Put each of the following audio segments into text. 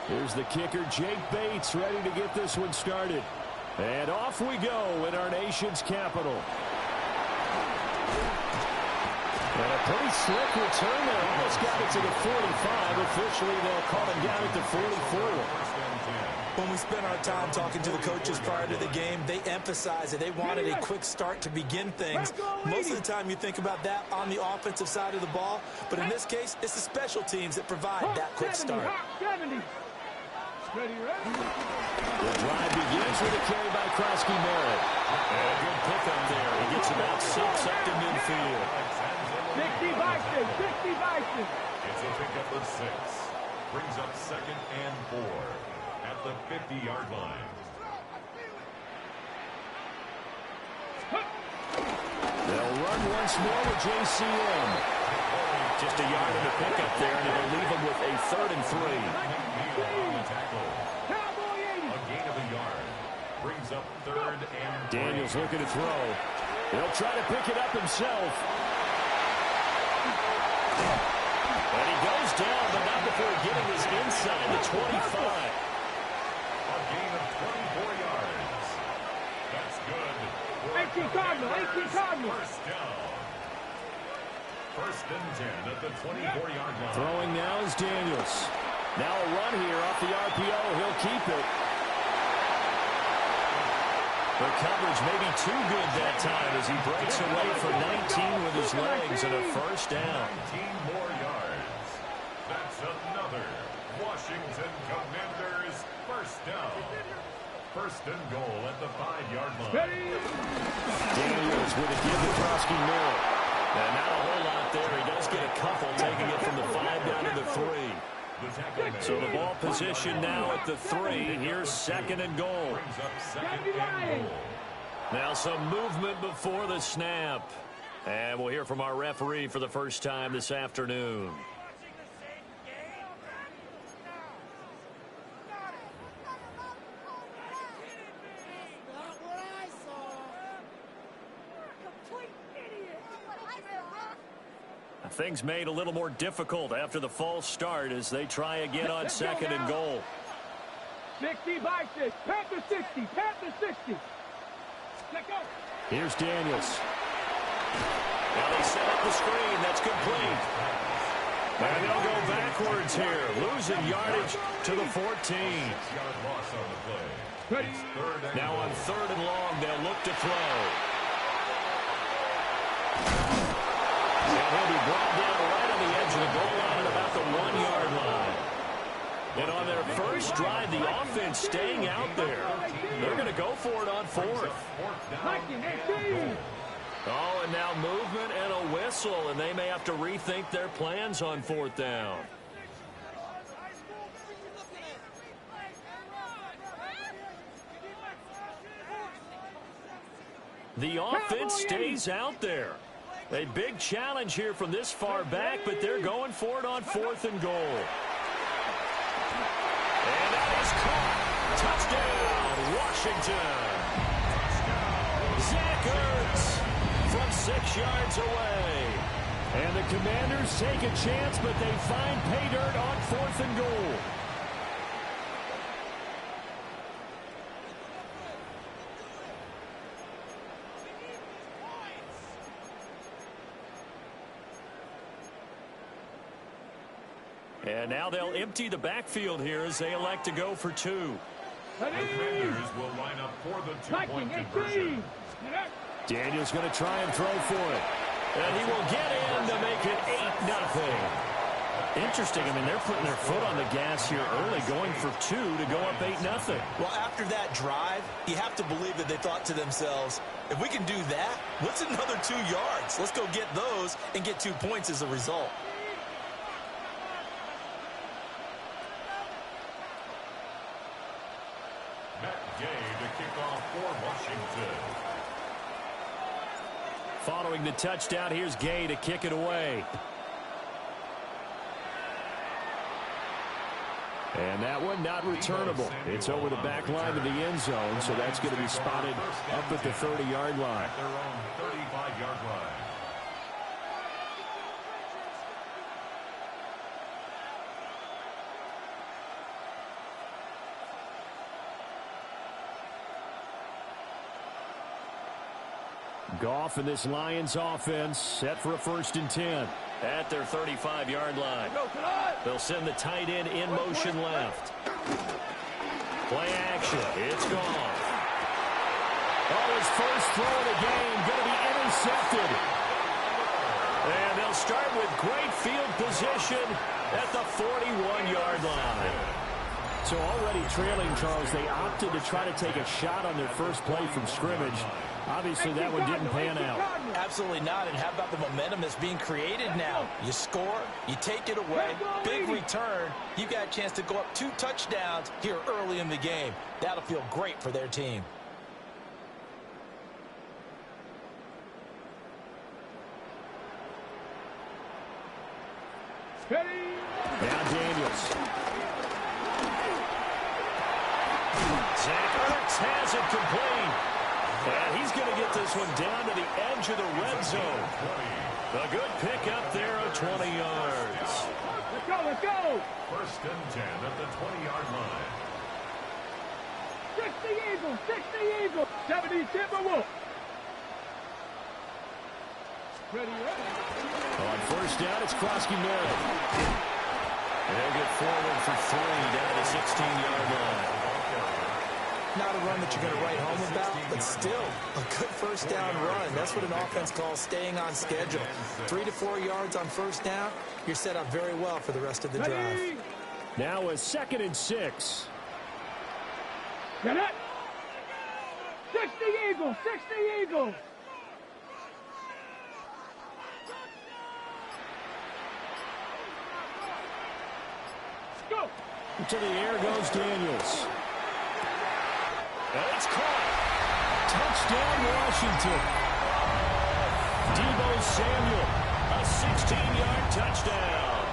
Here's the kicker, Jake Bates, ready to get this one started. And off we go in our nation's capital. And a pretty slick return there. Almost got it to the 45. Officially, they'll call him down at the 44. When we spent our time talking to the coaches prior to the game, they emphasized that they wanted a quick start to begin things. Most of the time you think about that on the offensive side of the ball, but in this case, it's the special teams that provide that quick start. The drive begins with a carry by Krosky Merritt. And a good pickup there. He gets about 6 up to midfield. 60 Vikings, 60 Vikings. It's a pickup of 6. Brings up 2nd and 4 at the 50-yard line. They'll run once more with JCM. Just a yard in the pickup there, and it'll leave them with a 3rd and 3. A gain of a yard. Brings up 3rd and 3. Daniels looking to throw. He'll try to pick it up himself. And he goes down, but not before getting his inside the 25. A gain of 24 yards. That's good. 18 Cardinal, 18 Cardinal. First down. 1st and 10 at the 24-yard line. Throwing now is Daniels. Now a run here off the RPO. He'll keep it. The coverage may be too good that time as he breaks away for 19 with his legs and a first down. 19 more yards. That's another Washington Commanders first down. 1st and goal at the 5-yard line. Daniels with a give to Krosky Merritt. And not a whole lot there. He does get a couple, taking it from the 5 down to the 3. So the ball position now at the 3. Here's 2nd and goal. Brings up 2nd and goal. Now some movement before the snap. And we'll hear from our referee for the first time this afternoon. Things made a little more difficult after the false start as they try again on 2nd and goal. 60 Vikings, Panther 60, Panther 60. Let go. Here's Daniels. Now they set up the screen. That's complete. And they'll go backwards here, losing yardage to the 14. 6-yard loss on the play. It's 3rd and Now on 3rd and long, they'll look to throw. And he'll be brought down right on the edge of the goal line at about the 1-yard line. And on their first drive, the offense staying out there. They're going to go for it on 4th. Oh, and now movement and a whistle, and they may have to rethink their plans on 4th down. The offense stays out there. A big challenge here from this far back, but they're going for it on 4th and goal. And that is caught. Touchdown, Washington. Zach Ertz from 6 yards away. And the Commanders take a chance, but they find pay dirt on 4th and goal. And now they'll empty the backfield here as they elect to go for 2. The Commanders will line up for the 2-point conversion. Daniels going to try and throw for it. And he will get in to make it 8-0. Interesting. I mean, they're putting their foot on the gas here early, going for 2 to go up 8-0. Well, after that drive, you have to believe that they thought to themselves, if we can do that, what's another 2 yards? Let's go get those and get 2 points as a result. Following the touchdown, here's Gay to kick it away. And that one not returnable. It's over the back line of the end zone, so that's going to be spotted up at the 30-yard line. At their own 35-yard line. Goff and this Lions offense set for a 1st and 10. At their 35-yard line. They'll send the tight end in motion left. Play action. It's gone. Oh, his first throw of the game going to be intercepted. And they'll start with great field position at the 41-yard line. So already trailing, Charles, they opted to try to take a shot on their first play from scrimmage. Obviously, that one didn't pan out. Absolutely not. And how about the momentum that's being created now? You score, you take it away, big return. You got a chance to go up 2 touchdowns here early in the game. That'll feel great for their team. Now Daniels. Zach Ertz has it complete. And he's going to get this one down to the edge of the red zone. A good pickup there of 20 yards. Let's go, let's go. 1st and 10 at the 20-yard line. 60 Eagles, 60 Eagles. 70 Timberwolves. Ready, ready. On 1st down, it's Krosky-Merritt. And they'll get forward for 3 down to the 16-yard line. Not a run that you're going to write home about, but still a good 1st down run. That's what an offense calls staying on schedule. 3 to 4 yards on 1st down, you're set up very well for the rest of the drive. Now a 2nd and 6. Get it. 60 Eagles, 60 Eagles. Go. To the air goes Daniels. And it's caught. Touchdown, Washington. Deebo Samuel, a 16-yard touchdown.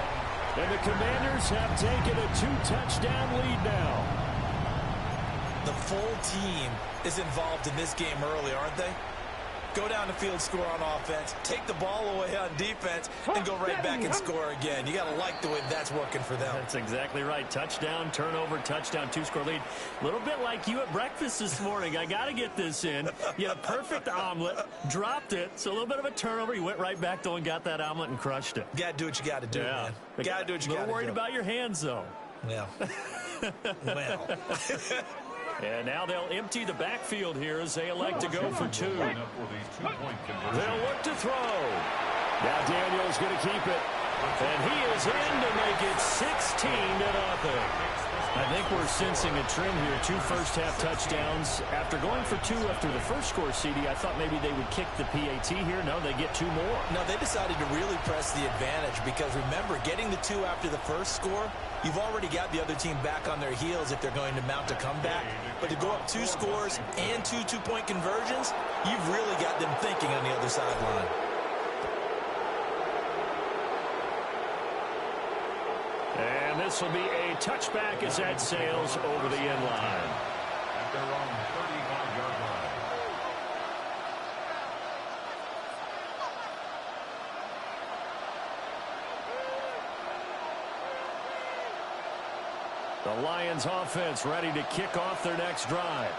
And the Commanders have taken a 2-touchdown lead now. The full team is involved in this game early, aren't they? Go down the field, score on offense, take the ball away on defense, and go right back and score again. You got to like the way that's working for them. That's exactly right. Touchdown, turnover, touchdown, 2-score lead. A little bit like you at breakfast this morning. I got to get this in. You had a perfect omelet, dropped it, so a little bit of a turnover. You went right back, though, and got that omelet and crushed it. Got to do what you got to do, man. Got to do what you got to do. A little worried about your hands, though. Yeah. Well. And now they'll empty the backfield here as they elect to go for 2. They'll look to throw. Now Daniels going to keep it. And he is in to make it 16-0. I think we're sensing a trend here. 2 first-half touchdowns. After going for 2 after the first score, CD, I thought maybe they would kick the PAT here. No, they get 2 more. No, they decided to really press the advantage because, remember, getting the 2 after the first score, you've already got the other team back on their heels if they're going to mount a comeback. But to go up 2 scores and 2 two-point conversions, you've really got them thinking on the other sideline. And this will be a touchback as that sails over the end line. At their own 35-yard line. The Lions offense ready to kick off their next drive.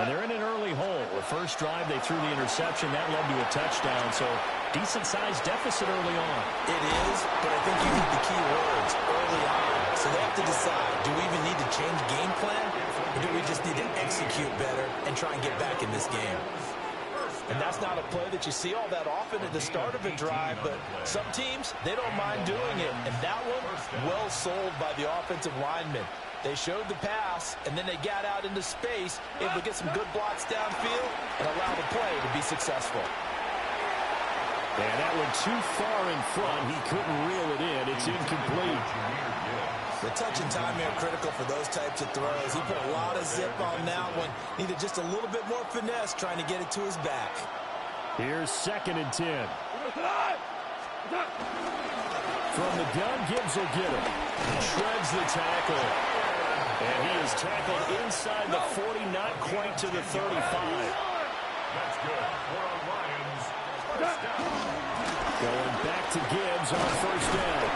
And they're in an early hole. The first drive, they threw the interception. That led to a touchdown, so decent-sized deficit early on. It is, but I think you hit the key words early on. So they have to decide, do we even need to change game plan, or do we just need to execute better and try and get back in this game? And that's not a play that you see all that often at the start of a drive, but some teams, they don't mind doing it. And that one, well sold by the offensive lineman. They showed the pass, and then they got out into space, able to get some good blocks downfield and allow the play to be successful. And that one too far in front. He couldn't reel it in. It's incomplete. The touch and time here critical for those types of throws. He put a lot of zip on that one. Needed just a little bit more finesse trying to get it to his back. Here's 2nd and 10. From the gun, Gibbs will get it. Shreds the tackle. And he is tackled inside the 40, not quite to the 35. That's good for a Lions first down. Going back to Gibbs on 1st down.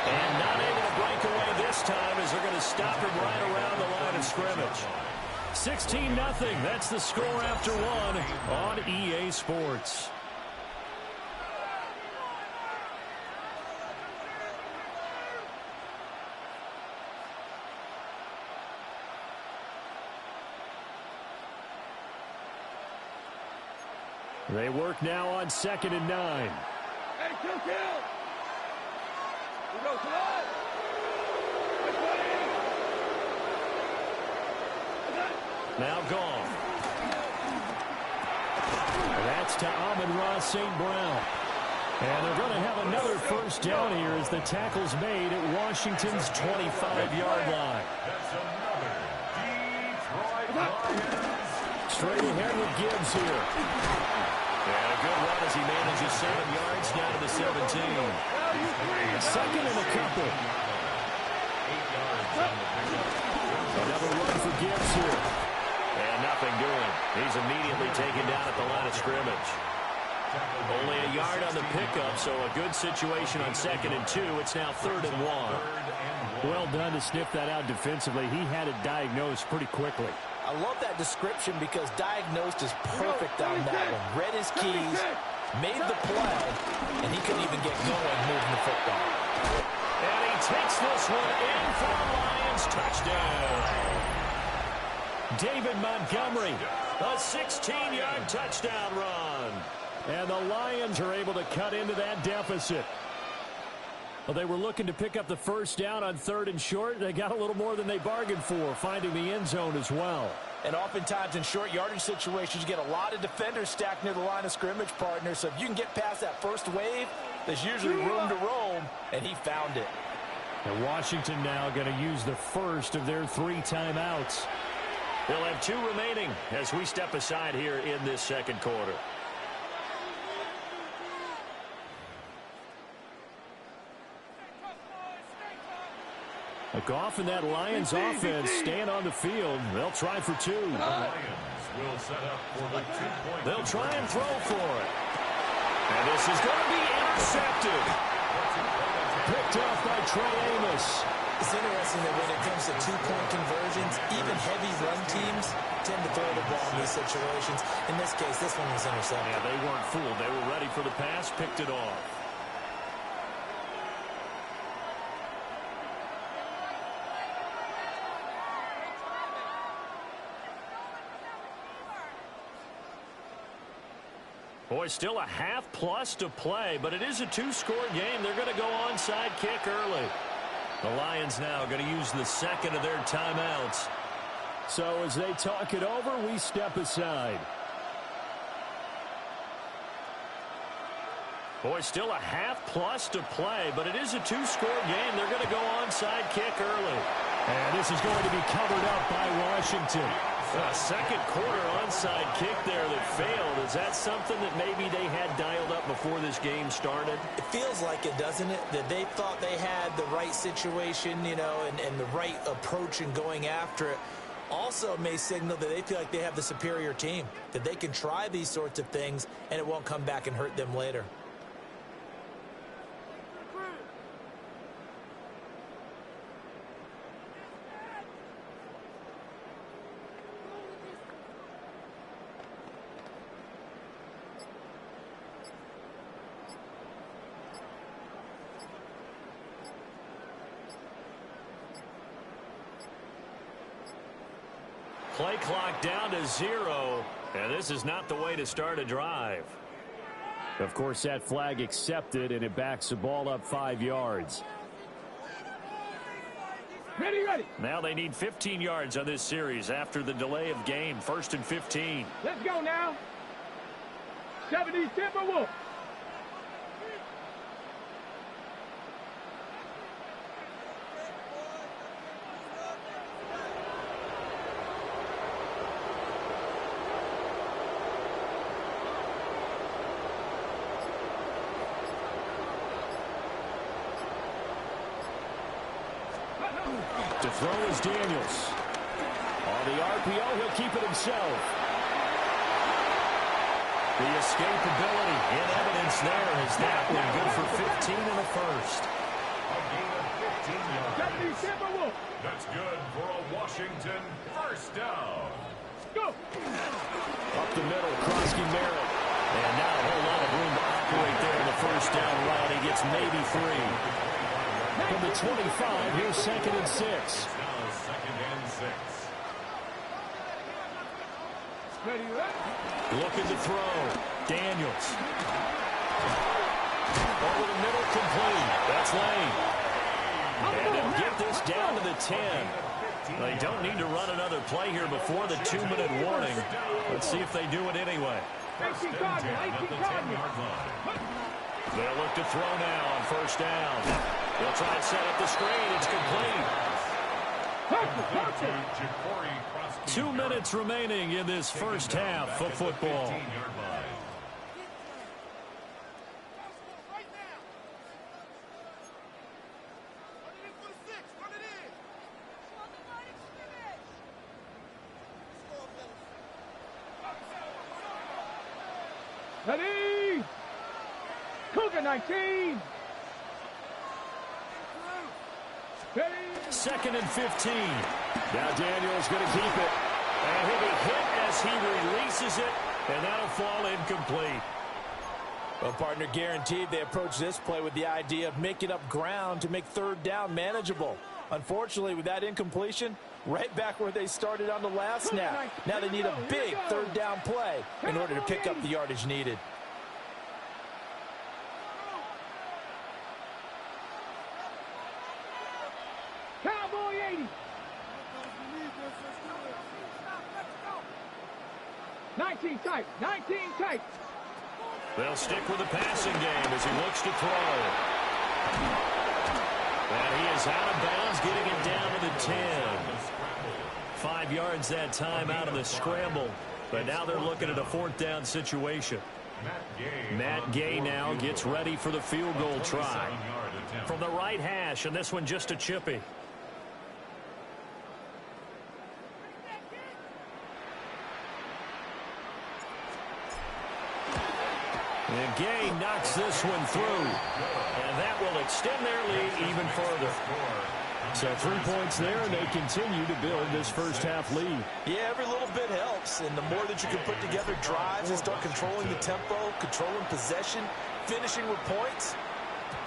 And not able to break away this time as they're going to stop him right around the line of scrimmage. 16-0. That's the score after one on EA Sports. They work now on 2nd and 9. Hey, kill. We go, come on. Now gone. That's to Amon-Ra St. Brown. And they're going to have another first down here as the tackle's made at Washington's 25-yard line. That's another Detroit Lions. Straight ahead with Gibbs here. And a good run as he manages 7 yards down to the 17. Second and a couple. 8 yards on the pickup. Another run for Gibbs here. And nothing doing. He's immediately taken down at the line of scrimmage. Only a yard on the pickup, so a good situation on 2nd and 2. It's now 3rd and 1. Well done to sniff that out defensively. He had it diagnosed pretty quickly. I love that description because diagnosed is perfect on that one. Read his keys, made the play, and he couldn't even get going moving the football. And he takes this one in for a Lions touchdown. David Montgomery, a 16-yard touchdown run. And the Lions are able to cut into that deficit. Well, they were looking to pick up the first down on 3rd and short. They got a little more than they bargained for, finding the end zone as well. And oftentimes in short yardage situations, you get a lot of defenders stacked near the line of scrimmage, partner. So if you can get past that first wave, there's usually room to roam, and he found it. And Washington now going to use the first of their 3 timeouts. They'll have 2 remaining as we step aside here in this second quarter. Goff and that Lions offense staying on the field. They'll try for 2. The Lions will set up for the 2-point. They'll try and throw for it. And this is going to be intercepted. Picked off by Trey Amos. It's interesting that when it comes to 2-point conversions, even heavy run teams tend to throw the ball in these situations. In this case, this one was intercepted. Yeah, they weren't fooled. They were ready for the pass, picked it off. Boy, still a half plus to play, but it is a 2-score game. They're going to go onside kick early. The Lions now going to use the second of their timeouts. So as they talk it over, we step aside. Boy, still a half plus to play, but it is a 2-score game. They're going to go onside kick early. And this is going to be covered up by Washington. A second quarter onside kick there that failed. Is that something that maybe they had dialed up before this game started? It feels like it, doesn't it? That they thought they had the right situation, you know, and the right approach in going after it. Also may signal that they feel like they have the superior team, that they can try these sorts of things and it won't come back and hurt them later. Play clock down to 0, and this is not the way to start a drive. Of course, that flag accepted, and it backs the ball up 5 yards. Ready. Now they need 15 yards on this series after the delay of game. 1st and 15. Let's go now. 70 Timberwolves. To throw is Daniels. On the RPO, he'll keep it himself. The escapability in evidence there is that one good for 15 in the first. A gain of 15 yards. That's good for a Washington first down. Go. Up the middle, Krosky Merritt. And not a whole lot of room to operate there in the first down route. He gets maybe 3. From the 25, here's 2nd and 6. Now 2nd and 6. Ready, ready. Looking to throw. Daniels. Over the middle, complete. That's Lane. And they'll get this down to the 10. They don't need to run another play here before the 2-minute warning. Let's see if they do it anyway. 18 Cardinals, 18 Cardinals. They'll look to throw now on first down. They'll try and set up the screen. It's complete. 2 minutes remaining in this first half of football. Ready. Cougar 19. Ready. 2nd and 15. Now Daniels going to keep it. And he'll be hit as he releases it. And that'll fall incomplete. Well, partner, guaranteed they approach this play with the idea of making up ground to make 3rd down manageable. Unfortunately, with that incompletion, right back where they started on the last snap. Now they need a big 3rd down play in order to pick up the yardage needed. Cowboy 80. 19 tight. 19 tight. They'll stick with the passing game as he looks to throw. And he is out of bounds, getting it down to the 10. 5 yards that time out of the scramble. But now they're looking at a 4th down situation. Matt Gay now gets ready for the field goal try. From the right hash, and this one just a chippy. And Gay knocks this one through. And that will extend their lead even further. So 3 points there, and they continue to build this first half lead. Yeah, every little bit helps. And the more that you can put together drives and start controlling the tempo, controlling possession, finishing with points,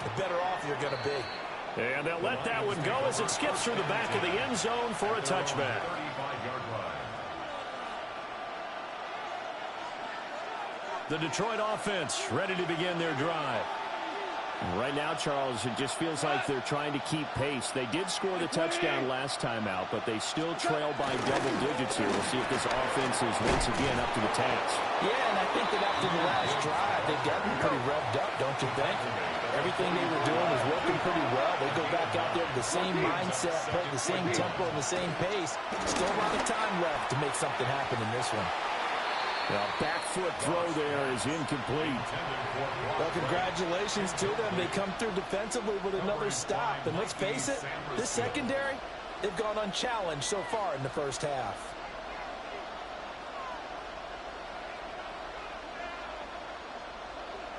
the better off you're going to be. And they'll let that one go as it skips through the back of the end zone for a touchback. The Detroit offense ready to begin their drive. Right now, Charles, it just feels like they're trying to keep pace. They did score the touchdown last time out, but they still trail by double digits here. We'll see if this offense is once again up to the task. Yeah, and I think that after the last drive, they've gotten pretty revved up, don't you think? Everything they were doing was working pretty well. They go back out there with the same mindset, playing the same tempo and the same pace. Still a lot of time left to make something happen in this one. Well, back foot throw there is incomplete. Well, congratulations to them. They come through defensively with another stop. And let's face it, this secondary, they've gone unchallenged so far in the first half.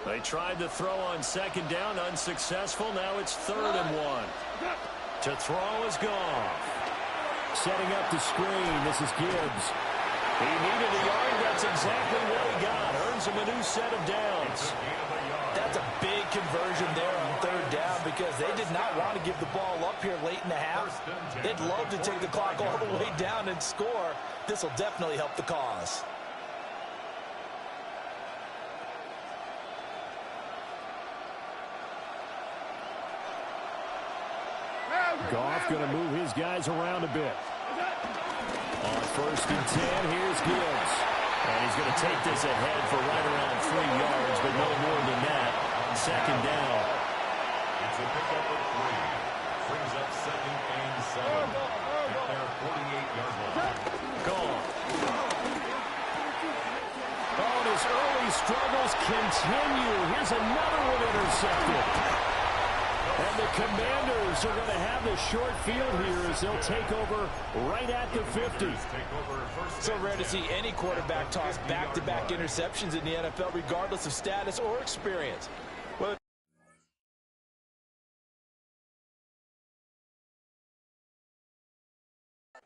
They tried to throw on 2nd down, unsuccessful. Now it's 3rd and 1. To throw is Goff. Setting up the screen. This is Gibbs. He needed a yard. That's exactly what he got. Earns him a new set of downs. That's a big conversion there on 3rd down because they did not want to give the ball up here late in the half. They'd love to take the clock all the way down and score. This will definitely help the cause. Goff going to move his guys around a bit. On 1st and 10, here's Gibbs. And he's going to take this ahead for right around 3 yards, but no more than that. 2nd down. It's a pickup of 3. Brings up 2nd and 7. At their 48-yard line. Goff. Oh, and his early struggles continue. Here's another one intercepted. And the Commanders are going to have the short field here as they'll take over right at the 50. So rare to see any quarterback toss back-to-back interceptions in the NFL, regardless of status or experience.